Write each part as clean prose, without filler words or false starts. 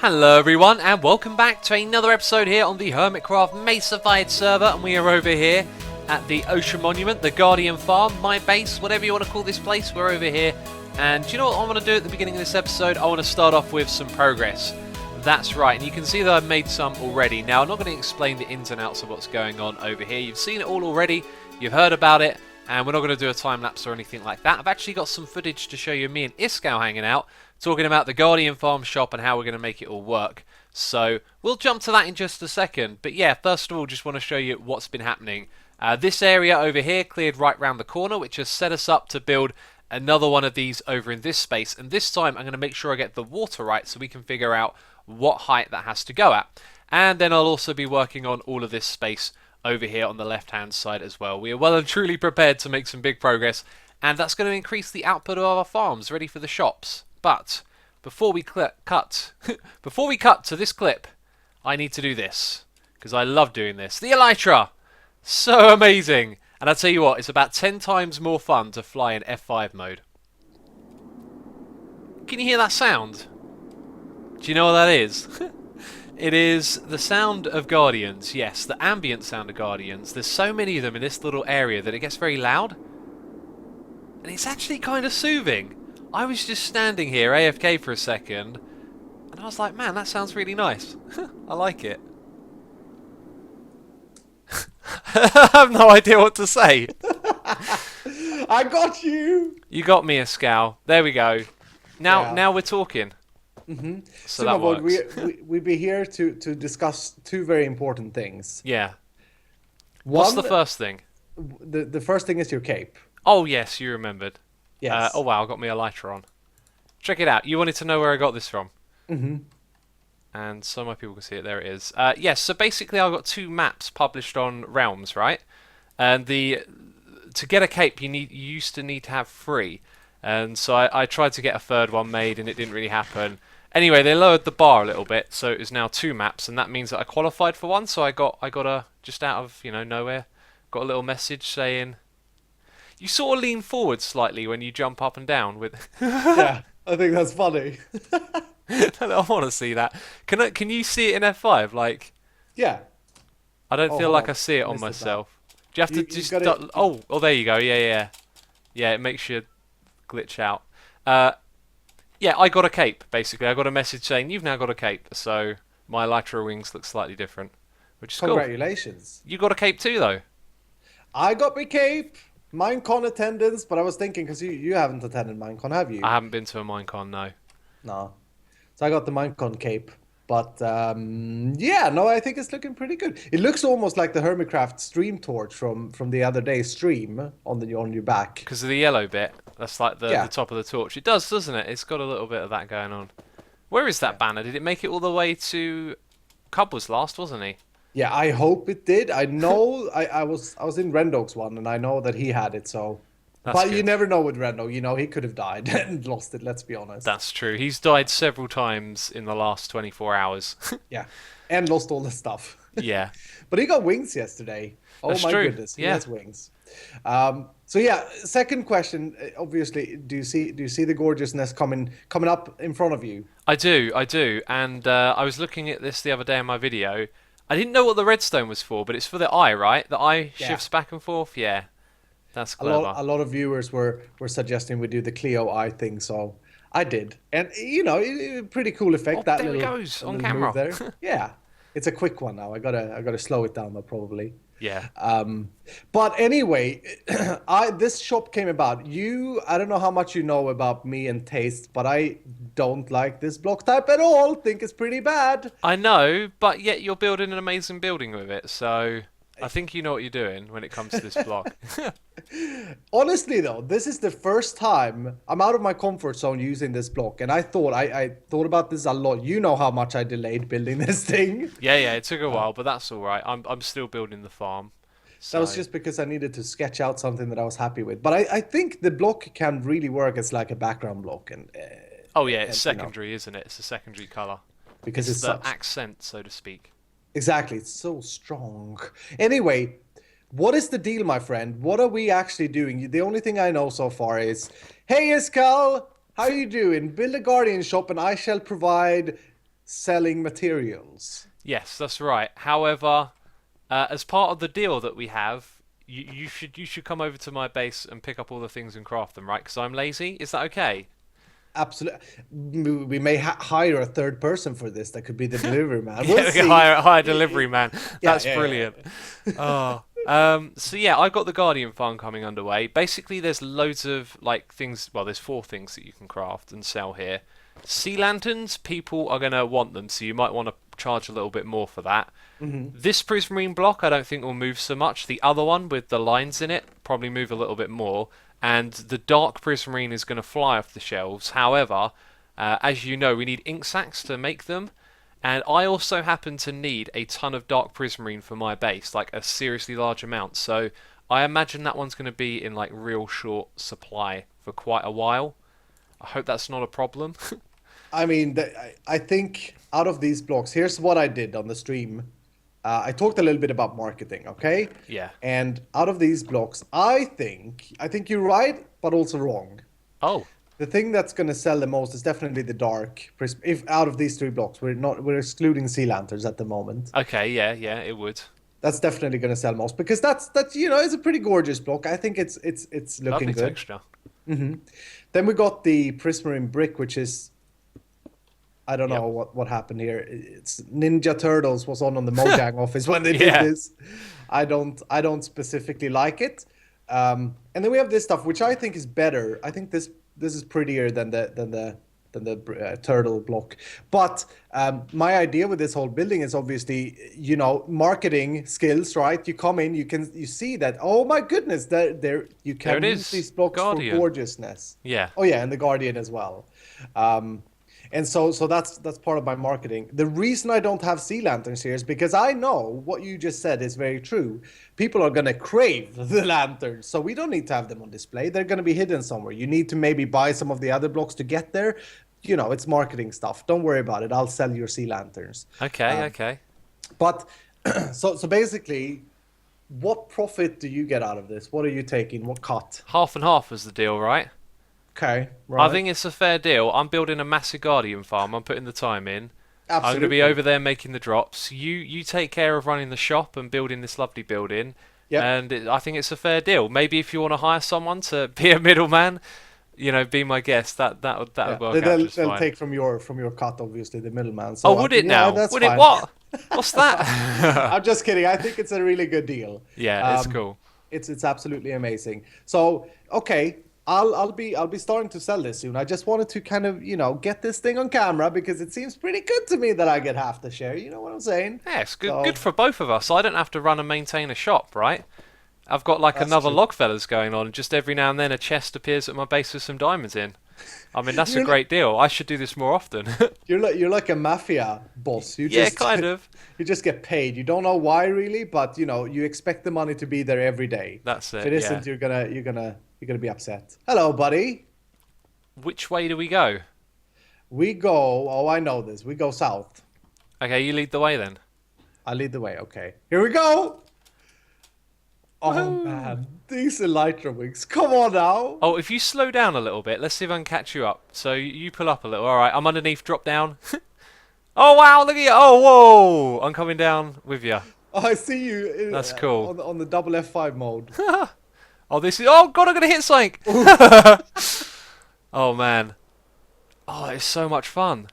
Hello everyone and welcome back to another episode here on the Hermitcraft Mesified server, and we are over here at the Ocean Monument, the Guardian Farm, my base, whatever you want to call this place. We're over here, and do you know what I want to do at the beginning of this episode? I want to start off with some progress. That's right, and you can see that I've made some already. Now I'm not going to explain the ins and outs of what's going on over here. You've seen it all already, you've heard about it, and we're not going to do a time lapse or anything like that. I've actually got some footage to show you, me and Iskal hanging out, talking about the Guardian Farm shop and how we're going to make it all work. So we'll jump to that in just a second. But yeah, first of all, just want to show you what's been happening. This area over here cleared right round the corner, which has set us up to build another one of these over in this space. And this time I'm going to make sure I get the water right so we can figure out what height that has to go at. And then I'll also be working on all of this space over here on the left hand side as well. We are well and truly prepared to make some big progress, and that's going to increase the output of our farms ready for the shops. But before we cut to this clip, I need to do this because I love doing this. The elytra, so amazing, and I'll tell you what, it's about 10 times more fun to fly in F5 mode. Can you hear that sound? Do you know what that is? It is the sound of Guardians. Yes, the ambient sound of Guardians. There's so many of them in this little area that it gets very loud, and it's actually kind of soothing. I was just standing here AFK for a second, and I was like, man, that sounds really nice. I like it. I have no idea what to say. I got you! You got me, Iskal. There we go. Now we're talking. Mm-hmm. So that works. We'd be here to discuss two very important things. Yeah. One, What's the first thing? The first thing is your cape. Oh, yes, you remembered. Yes. Oh wow, I got me a elytra on. Check it out. You wanted to know where I got this from. Mm-hmm. And so my people can see it. There it is. Yes, so basically I've got two maps published on Realms, right? And to get a cape, you used to need to have 3. And so I tried to get a third one made, and it didn't really happen. Anyway, they lowered the bar a little bit, so it is now 2 maps, and that means that I qualified for one. So I got a, just out of nowhere, got a little message saying, you sort of lean forward slightly when you jump up and down with. Yeah, I think that's funny. I want to see that. Can you see it in F5? Like, yeah. I don't feel like I see it on myself. Do you have to just? Oh, there you go. Yeah. It makes you glitch out. Yeah, I got a cape. Basically, I got a message saying you've now got a cape. So my elytra wings look slightly different, which is cool. Congratulations. You got a cape too, though. I got my cape. Minecon attendance, but I was thinking because you haven't attended Minecon, have you? I haven't been to a Minecon, no. No. So I got the Minecon cape, but yeah, no, I think it's looking pretty good. It looks almost like the Hermitcraft stream torch from the other day's stream on your back. Because of the yellow bit, that's like the top of the torch. It does, doesn't it? It's got a little bit of that going on. Where is that banner? Did it make it all the way to? Cub was last, wasn't he? Yeah, I hope it did. I know I was in Rendog's one, and I know that he had it. So, but good. You never know with Rendog. He could have died and lost it. Let's be honest. That's true. He's died several times in the last 24 hours. Yeah, and lost all the stuff. Yeah, but he got wings yesterday. Oh That's my true. Goodness, he has wings. So yeah, second question. Obviously, do you see the gorgeousness coming up in front of you? I do, and I was looking at this the other day in my video. I didn't know what the redstone was for, but it's for the eye, right? The eye shifts back and forth. Yeah, that's clever. A lot of viewers were suggesting we do the Clio eye thing, so I did, and pretty cool effect. Oh, there it goes on camera. There. Yeah, it's a quick one now. I gotta slow it down though, probably. Yeah. But anyway, this shop came about. I don't know how much you know about me and taste, but I don't like this block type at all. Think it's pretty bad. I know, but yet you're building an amazing building with it, so I think you know what you're doing when it comes to this block. Honestly though, this is the first time I'm out of my comfort zone using this block, and I thought about this a lot. You know how much I delayed building this thing. Yeah, it took a while, but that's all right. I'm still building the farm. So. That was just because I needed to sketch out something that I was happy with. But I think the block can really work as like a background block, and oh yeah, it's secondary, isn't it? It's a secondary color because it's the accent, so to speak. Exactly, it's so strong. Anyway, what is the deal, my friend? What are we actually doing? The only thing I know so far is, hey Iskal, how you doing? Build a guardian shop and I shall provide selling materials. Yes, that's right. However, as part of the deal that we have, you should come over to my base and pick up all the things and craft them, right? Because I'm lazy. Is that okay? Absolutely. We may hire a third person for this. That could be the delivery man. We'll Yeah, we can see. hire a delivery man. Yeah, That's yeah, brilliant. yeah. Oh. So yeah, I've got the Guardian farm coming underway. Basically, there's loads of like things. Well, there's 4 things that you can craft and sell here. Sea lanterns, people are gonna want them, so you might want to charge a little bit more for that. Hmm. This prismarine block, I don't think will move so much. The other one with the lines in it probably move a little bit more. And the dark prismarine is going to fly off the shelves. However, as you know, we need ink sacs to make them. And I also happen to need a ton of dark prismarine for my base, like a seriously large amount. So I imagine that one's going to be in like real short supply for quite a while. I hope that's not a problem. I mean, I think out of these blocks, here's what I did on the stream. I talked a little bit about marketing, okay? Yeah. And out of these blocks, I think you're right, but also wrong. Oh, The thing that's going to sell the most is definitely the dark. If out of these 3 blocks, we're excluding sea lanterns at the moment. okay, yeah, yeah, it would. That's definitely going to sell most because that's it's a pretty gorgeous block. I think it's looking Lovely good. texture. Then we got the prismarine brick, which is I don't know Yep. what happened here. It's Ninja Turtles was on the Mojang office when they did Yeah. this. I don't specifically like it. And then we have this stuff, which I think is better. I think this is prettier than the turtle block. But my idea with this whole building is obviously marketing skills, right? You come in, you see that. Oh my goodness, there you There can it use is, these blocks Guardian. for gorgeousness. Yeah. Oh yeah, and the Guardian as well. And so that's part of my marketing. The reason I don't have sea lanterns here is because I know what you just said is very true. People are gonna crave the lanterns, so we don't need to have them on display. They're gonna be hidden somewhere. You need to maybe buy some of the other blocks to get there. It's marketing stuff. Don't worry about it. I'll sell your sea lanterns. Okay, okay. But so basically, what profit do you get out of this? What are you taking? What cut? Half and half was the deal, right? Okay, right. I think it's a fair deal. I'm building a massive Guardian farm. I'm putting the time in. I'm going to be Absolutely. over there making the drops. You take care of running the shop and building this lovely building. Yep. And I think it's a fair deal. Maybe if you want to hire someone to be a middleman, be my guest. That would Yeah. work out They'll just fine. take from your cut, obviously, the middleman. So Oh, would it now? That's Would fine. it what? What's that? I'm just kidding. I think it's a really good deal. Yeah, it's Um, cool. It's absolutely amazing. So okay, I'll be starting to sell this soon. I just wanted to kind of get this thing on camera because it seems pretty good to me that I get half the share. You know what I'm saying? Yeah, it's good. So- Good for both of us. I don't have to run and maintain a shop, right? I've got like That's another true. Logfellas going on, and just every now and then a chest appears at my base with some diamonds in. I mean, that's a You're great deal. I should do this more often. You're like a mafia boss. You Yeah, just kind of. You just get paid. You don't know why really, but you expect the money to be there every day. That's If it. it isn't, Yeah. you're gonna be upset. Hello, buddy. Which way do we go? We go. Oh, I know this. We go south. Okay, you lead the way then. I lead the way. Okay. Here we go. Oh Woohoo. man, these elytra wings. Come on now. Oh, if you slow down a little bit, let's see if I can catch you up. So you pull up a little. All right, I'm underneath. Drop down. Oh wow, look at you. Oh whoa, I'm coming down with you. Oh, I see you. That's cool. On the double F5 mode. Oh, this is. Oh god, I'm gonna hit something. Oh man. Oh, it's so much fun.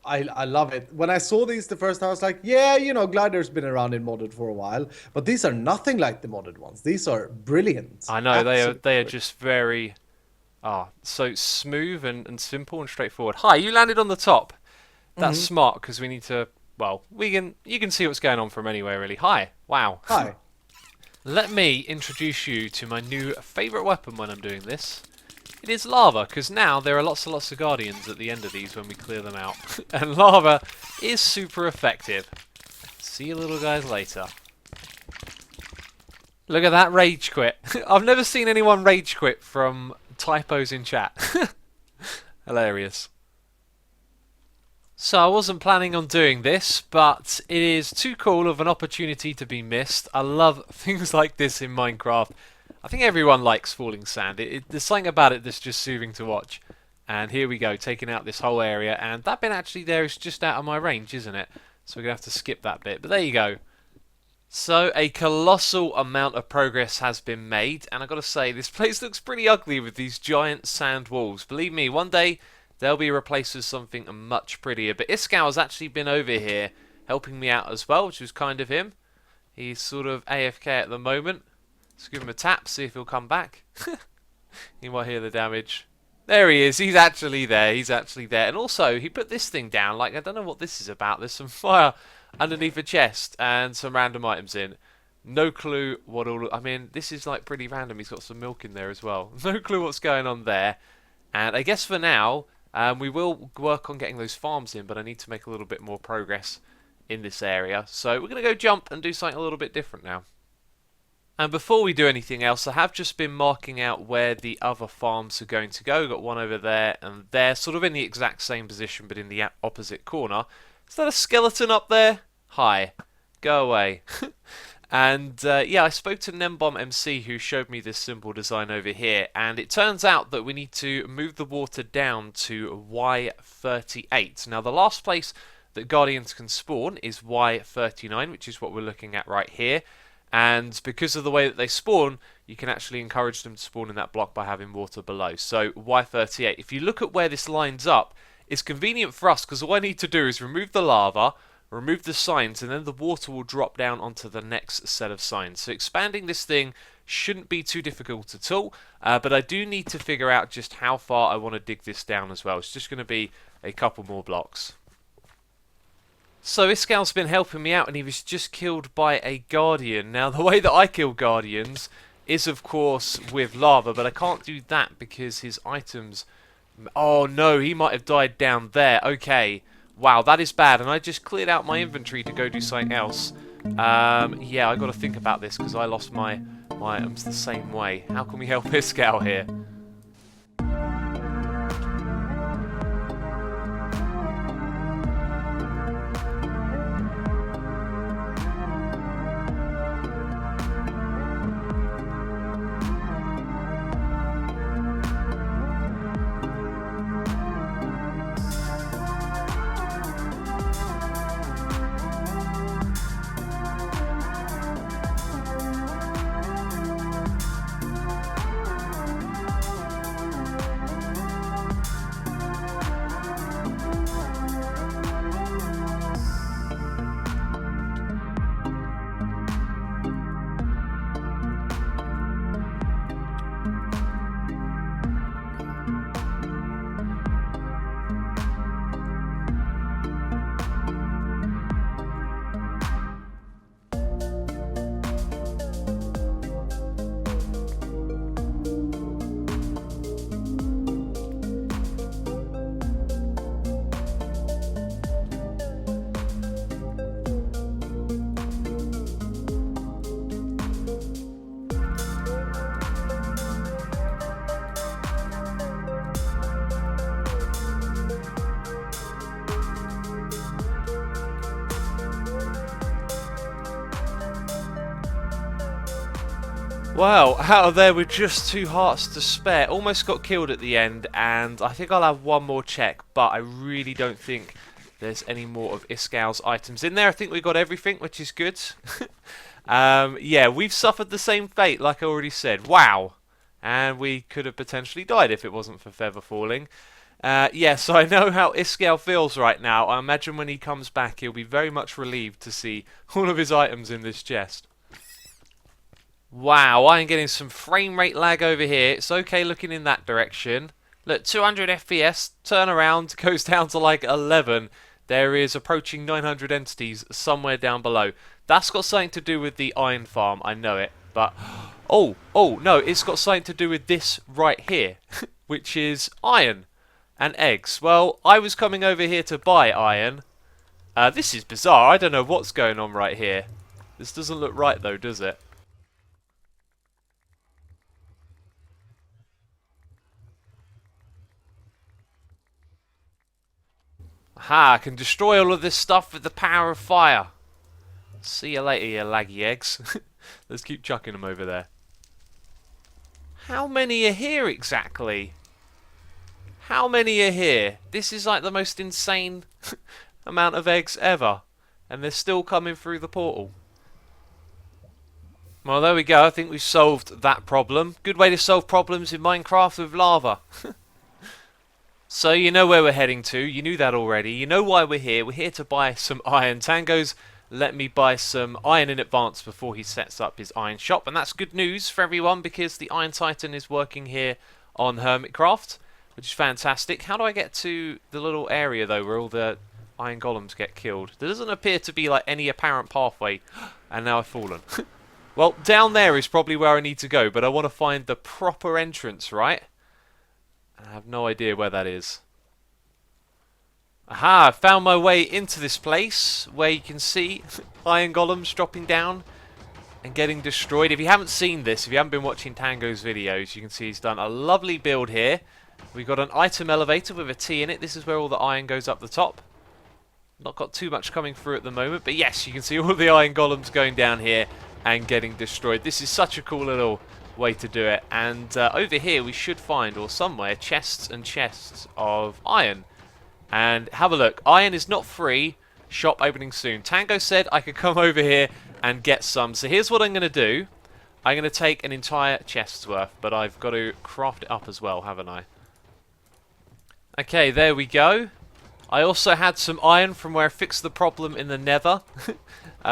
I love it. When I saw these the first time, I was like, yeah, Glider's been around in modded for a while, but these are nothing like the modded ones. These are brilliant. I know they are Absolutely. just very so smooth and simple and straightforward. Hi, you landed on the top. That's smart because we need to you can see what's going on from anywhere really. Hi. Wow. Hi. Let me introduce you to my new favourite weapon when I'm doing this. It is lava, because now there are lots and lots of guardians at the end of these when we clear them out. And lava is super effective. See you little guys later. Look at that rage quit. I've never seen anyone rage quit from typos in chat. Hilarious. So I wasn't planning on doing this, but it is too cool of an opportunity to be missed. I love things like this in Minecraft. I think everyone likes falling sand. There's something about it that's just soothing to watch. And here we go, taking out this whole area. And that bit actually there is just out of my range, isn't it? So we're going to have to skip that bit. But there you go. So a colossal amount of progress has been made. And I've got to say, this place looks pretty ugly with these giant sand walls. Believe me, one day they'll be replaced with something much prettier. But Iskall has actually been over here helping me out as well, which was kind of him. He's sort of AFK at the moment. Let's give him a tap, see if he'll come back. You might hear the damage. There he is. He's actually there. He's actually there. And also, he put this thing down. Like, I don't know what this is about. There's some fire underneath a chest and some random items in. No clue what all... I mean, this is like pretty random. He's got some milk in there as well. No clue what's going on there. And I guess for now, we will work on getting those farms in, but I need to make a little bit more progress in this area. So we're going to go jump and do something a little bit different now. And before we do anything else, I have just been marking out where the other farms are going to go. We've got one over there and there, sort of in the exact same position, but in the opposite corner. Is that a skeleton up there? Hi. Go away. And yeah, I spoke to Nembom MC, who showed me this simple design over here, and it turns out that we need to move the water down to Y38. Now, the last place that Guardians can spawn is Y39, which is what we're looking at right here. And because of the way that they spawn, you can actually encourage them to spawn in that block by having water below. So Y38, if you look at where this lines up, it's convenient for us because all I need to do is remove the lava, remove the signs, and then the water will drop down onto the next set of signs. So expanding this thing shouldn't be too difficult at all, but I do need to figure out just how far I want to dig this down as well. It's just going to be a couple more blocks. So Iskall's been helping me out, and he was just killed by a guardian. Now, the way that I kill guardians is, of course, with lava, but I can't do that because his items... Oh, no, he might have died down there. Okay. Wow, that is bad, and I just cleared out my inventory to go do something else. Yeah, I got to think about this because I lost my items the same way. How can we help Iskall here? Wow, out of there with just 2 hearts to spare. Almost got killed at the end, and I think I'll have one more check, but I really don't think there's any more of Iskall's items in there. I think we got everything, which is good. Yeah, we've suffered the same fate, like I already said. Wow. And we could have potentially died if it wasn't for feather falling. Yeah, so I know how Iskall feels right now. I imagine when he comes back, he'll be very much relieved to see all of his items in this chest. Wow, I am getting some frame rate lag over here. It's okay looking in that direction. Look, 200 FPS, turn around, goes down to like 11. There is approaching 900 entities somewhere down below. That's got something to do with the iron farm, I know it. But, oh, no, it's got something to do with this right here, which is iron and eggs. Well, I was coming over here to buy iron. This is bizarre. I don't know what's going on right here. This doesn't look right though, does it? Aha, I can destroy all of this stuff with the power of fire. See you later, you laggy eggs. Let's keep chucking them over there. How many are here exactly? How many are here? This is like the most insane amount of eggs ever. And they're still coming through the portal. Well, there we go. I think we've solved that problem. Good way to solve problems in Minecraft with lava. So you know where we're heading to. You knew that already. You know why we're here. We're here to buy some iron. Tango's let me buy some iron in advance before he sets up his iron shop. And that's good news for everyone because the Iron Titan is working here on Hermitcraft, which is fantastic. How do I get to the little area, though, where all the iron golems get killed? There doesn't appear to be like any apparent pathway. And now I've fallen. Well, down there is probably where I need to go, but I want to find the proper entrance, right? I have no idea where that is. Aha, I found my way into this place where you can see iron golems dropping down and getting destroyed. If you haven't seen this, if you haven't been watching Tango's videos, you can see he's done a lovely build here. We've got an item elevator with a T in it. This is where all the iron goes up the top. Not got too much coming through at the moment, but yes, you can see all the iron golems going down here and getting destroyed. This is such a cool little way to do it. And over here we should find, or somewhere, chests and chests of iron. And have a look. Iron is not free. Shop opening soon. Tango said I could come over here and get some. So here's what I'm going to do. I'm going to take an entire chest's worth, but I've got to craft it up as well, haven't I? Okay, there we go. I also had some iron from where I fixed the problem in the nether.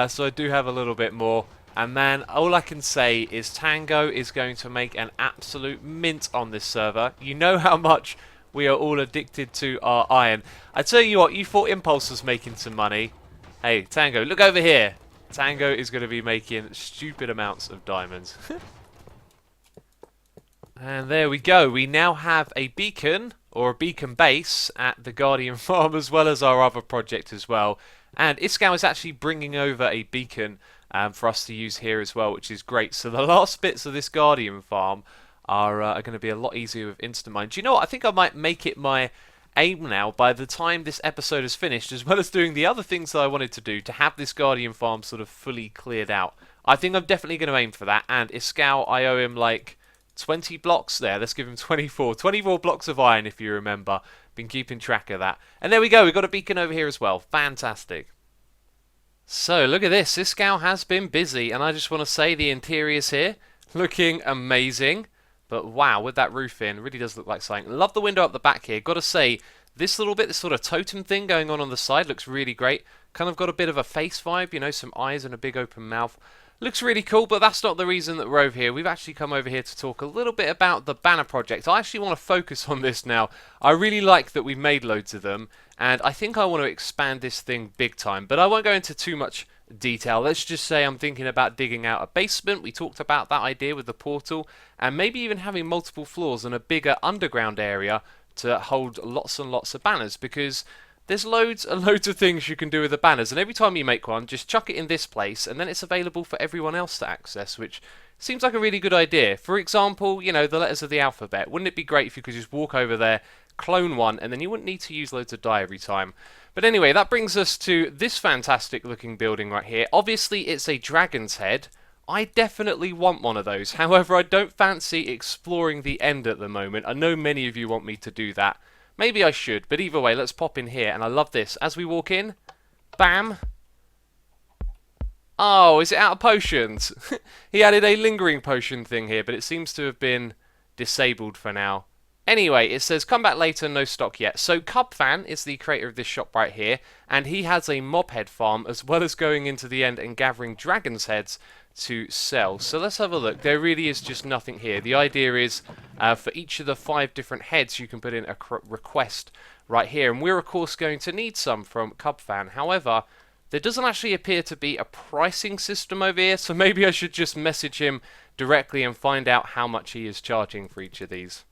So I do have a little bit more. And man, all I can say is Tango is going to make an absolute mint on this server. You know how much we are all addicted to our iron. I tell you what, you thought Impulse was making some money. Hey, Tango, look over here. Tango is going to be making stupid amounts of diamonds. And there we go. We now have a beacon, or a beacon base, at the Guardian Farm, as well as our other project as well. And Iskau is actually bringing over a beacon for us to use here as well, which is great. So the last bits of this Guardian Farm are going to be a lot easier with Instant Mine. Do you know what? I think I might make it my aim now, by the time this episode is finished, as well as doing the other things that I wanted to do, to have this Guardian Farm sort of fully cleared out. I think I'm definitely going to aim for that. And Iskau, I owe him like 20 blocks there. Let's give him 24. 24 blocks of iron, if you remember. Been keeping track of that. And there we go. We've got a beacon over here as well. Fantastic. So, look at this. Iskau has been busy. And I just want to say the interiors here looking amazing. But wow, with that roof in, really does look like something. Love the window up the back here. Got to say, this little bit, this sort of totem thing going on the side looks really great. Kind of got a bit of a face vibe, you know, some eyes and a big open mouth. Looks really cool, but that's not the reason that we're over here. We've actually come over here to talk a little bit about the banner project. I actually want to focus on this now. I really like that we've made loads of them, and I think I want to expand this thing big time, but I won't go into too much detail. Let's just say I'm thinking about digging out a basement. We talked about that idea with the portal, and maybe even having multiple floors and a bigger underground area to hold lots and lots of banners, because there's loads and loads of things you can do with the banners, and every time you make one, just chuck it in this place, and then it's available for everyone else to access, which seems like a really good idea. For example, you know, the letters of the alphabet. Wouldn't it be great if you could just walk over there, clone one, and then you wouldn't need to use loads of dye every time. But anyway, that brings us to this fantastic looking building right here. Obviously, it's a dragon's head. I definitely want one of those. However, I don't fancy exploring the end at the moment. I know many of you want me to do that. Maybe I should, but either way, let's pop in here. And I love this. As we walk in, bam. Oh, is it out of potions? He added a lingering potion thing here, but it seems to have been disabled for now. Anyway, it says, come back later, no stock yet. So CubedHost is the creator of this shop right here, and he has a mob head farm, as well as going into the end and gathering dragon's heads to sell. So let's have a look. There really is just nothing here. The idea is for each of the 5 different heads, you can put in a request right here, and we're of course going to need some from CubedHost. However, there doesn't actually appear to be a pricing system over here, so maybe I should just message him directly and find out how much he is charging for each of these.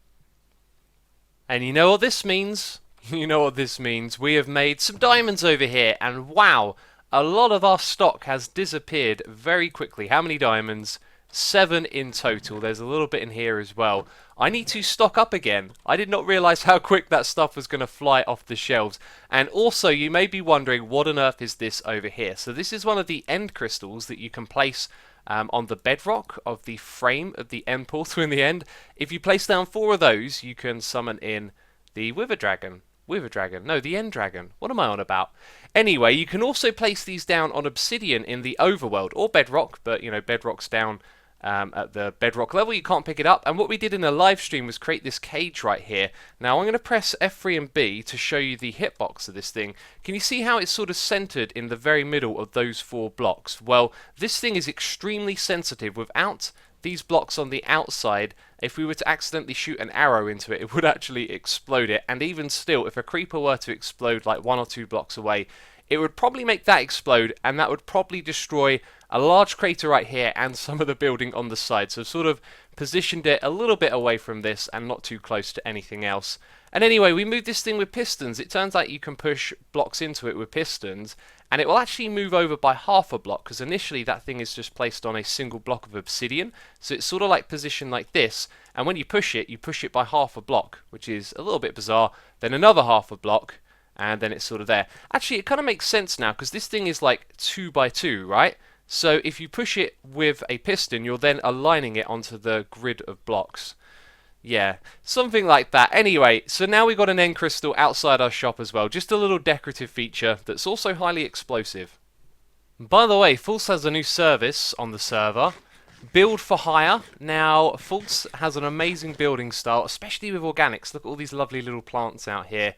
And you know what this means? You know what this means. We have made some diamonds over here, and wow, a lot of our stock has disappeared very quickly. How many diamonds? 7 in total. There's a little bit in here as well. I need to stock up again. I did not realize how quick that stuff was going to fly off the shelves. And also, you may be wondering, what on earth is this over here? So this is one of the end crystals that you can place on the bedrock of the frame of the end portal in the end. If you place down 4 of those, you can summon in The Wither Dragon. Wither Dragon. No, the End Dragon. What am I on about? Anyway, you can also place these down on obsidian in the overworld, or bedrock, but, you know, bedrock's down at the bedrock level. You can't pick it up. And what we did in a live stream was create this cage right here. Now, I'm going to press F3 and B to show you the hitbox of this thing. Can you see how it's sort of centered in the very middle of those 4 blocks? Well, this thing is extremely sensitive. Without these blocks on the outside, if we were to accidentally shoot an arrow into it, it would actually explode it. And even still, if a creeper were to explode like 1 or 2 blocks away, it would probably make that explode, and that would probably destroy a large crater right here and some of the building on the side. So sort of positioned it a little bit away from this and not too close to anything else. And anyway, we moved this thing with pistons. It turns out you can push blocks into it with pistons, and it will actually move over by half a block, because initially that thing is just placed on a single block of obsidian. So it's sort of like positioned like this, and when you push it by half a block, which is a little bit bizarre. Then another half a block, and then it's sort of there. Actually, it kind of makes sense now, because this thing is like 2 by 2, right? So if you push it with a piston, you're then aligning it onto the grid of blocks. Yeah, something like that. Anyway, so now we've got an Endercrystal outside our shop as well. Just a little decorative feature that's also highly explosive. By the way, False has a new service on the server. Build for hire. Now, False has an amazing building style, especially with organics. Look at all these lovely little plants out here.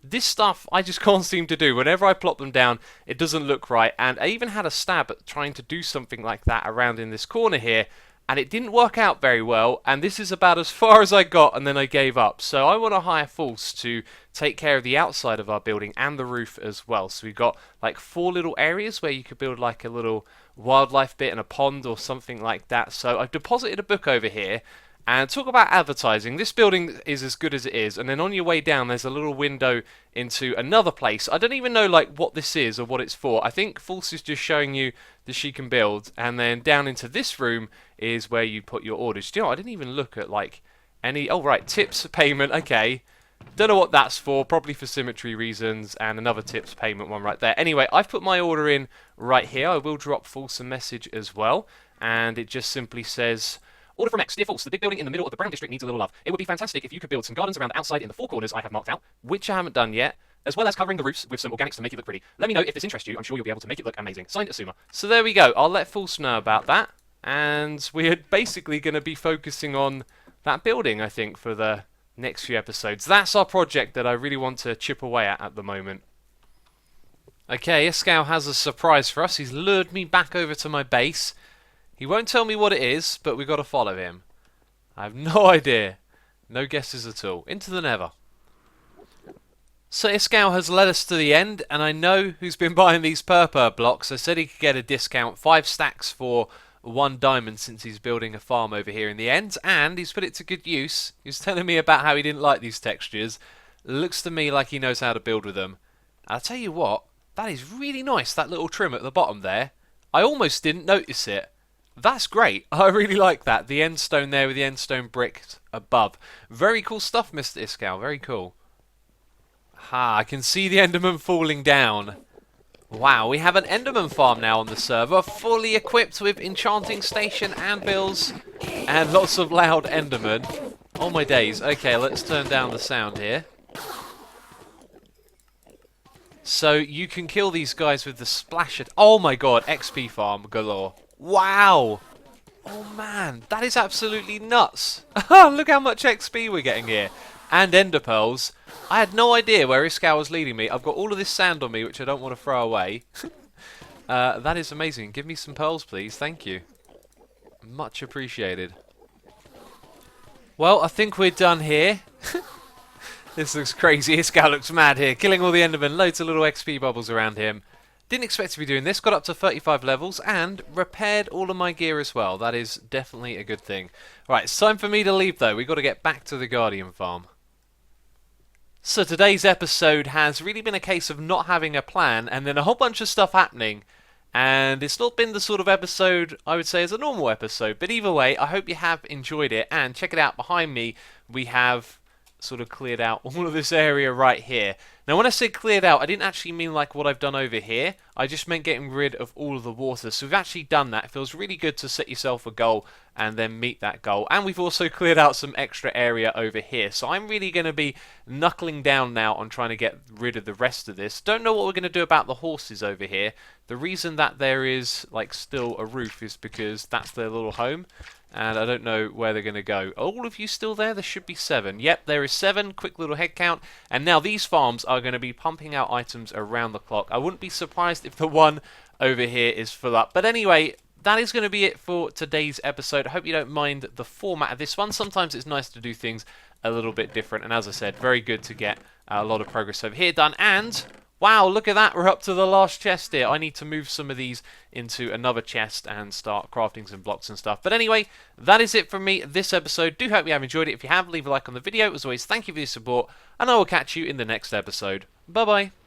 This stuff I just can't seem to do. Whenever I plop them down, it doesn't look right. And I even had a stab at trying to do something like that around in this corner here, and it didn't work out very well. And this is about as far as I got, and then I gave up. So I want to hire False to take care of the outside of our building and the roof as well. So we've got like 4 little areas where you could build like a little wildlife bit and a pond or something like that. So I've deposited a book over here. And talk about advertising, this building is as good as it is, and then on your way down there's a little window into another place. I don't even know like what this is or what it's for. I think False is just showing you that she can build, and then down into this room is where you put your orders. Do you know, I didn't even look at like any, oh right, tips payment, okay. Don't know what that's for, probably for symmetry reasons, and another tips payment one right there. Anyway, I've put my order in right here. I will drop False a message as well, and it just simply says, order from X, dear False, the big building in the middle of the Brown District needs a little love. It would be fantastic if you could build some gardens around the outside in the 4 corners I have marked out, which I haven't done yet, as well as covering the roofs with some organics to make it look pretty. Let me know if this interests you. I'm sure you'll be able to make it look amazing. Signed, Asuma. So there we go. I'll let False know about that, and we're basically going to be focusing on that building, I think, for the next few episodes. That's our project that I really want to chip away at the moment. Okay, Iskau has a surprise for us. He's lured me back over to my base. He won't tell me what it is, but we've got to follow him. I have no idea. No guesses at all. Into the Nether. So Iskau has led us to the end, and I know who's been buying these purple blocks. I said he could get a discount, 5 stacks for 1 diamond, since he's building a farm over here in the end, and he's put it to good use. He was telling me about how he didn't like these textures. Looks to me like he knows how to build with them. I'll tell you what, that is really nice, that little trim at the bottom there. I almost didn't notice it. That's great. I really like that. The end stone there with the end stone brick above. Very cool stuff, Mr. Iskau. Very cool. Ha, I can see the Enderman falling down. Wow, we have an Enderman farm now on the server, fully equipped with enchanting station, anvils, and lots of loud Endermen. Oh my days. Okay, let's turn down the sound here. So you can kill these guys with the splash. Oh my god, XP farm galore. Wow! Oh man, that is absolutely nuts. Look how much XP we're getting here. And ender pearls. I had no idea where Iskau was leading me. I've got all of this sand on me, which I don't want to throw away. That is amazing. Give me some pearls, please. Thank you. Much appreciated. Well, I think we're done here. This looks crazy. Iskau looks mad here. Killing all the endermen. Loads of little XP bubbles around him. Didn't expect to be doing this. Got up to 35 levels and repaired all of my gear as well. That is definitely a good thing. Right, it's time for me to leave though. We've got to get back to the Guardian farm. So today's episode has really been a case of not having a plan and then a whole bunch of stuff happening. And it's not been the sort of episode I would say is a normal episode. But either way, I hope you have enjoyed it. And check it out behind me. We have sort of cleared out all of this area right here. Now, when I said cleared out, I didn't actually mean like what I've done over here. I just meant getting rid of all of the water. So we've actually done that. It feels really good to set yourself a goal and then meet that goal. And we've also cleared out some extra area over here. So I'm really going to be knuckling down now on trying to get rid of the rest of this. Don't know what we're going to do about the horses over here. The reason that there is like still a roof is because that's their little home. And I don't know where they're going to go. Are all of you still there? There should be 7. Yep, there is 7. Quick little head count. And now these farms are going to be pumping out items around the clock. I wouldn't be surprised if the one over here is full up. But anyway, that is going to be it for today's episode. I hope you don't mind the format of this one. Sometimes it's nice to do things a little bit different. And as I said, very good to get a lot of progress over here done. And wow, look at that. We're up to the last chest here. I need to move some of these into another chest and start crafting some blocks and stuff. But anyway, that is it from me this episode. Do hope you have enjoyed it. If you have, leave a like on the video. As always, thank you for your support, and I will catch you in the next episode. Bye-bye.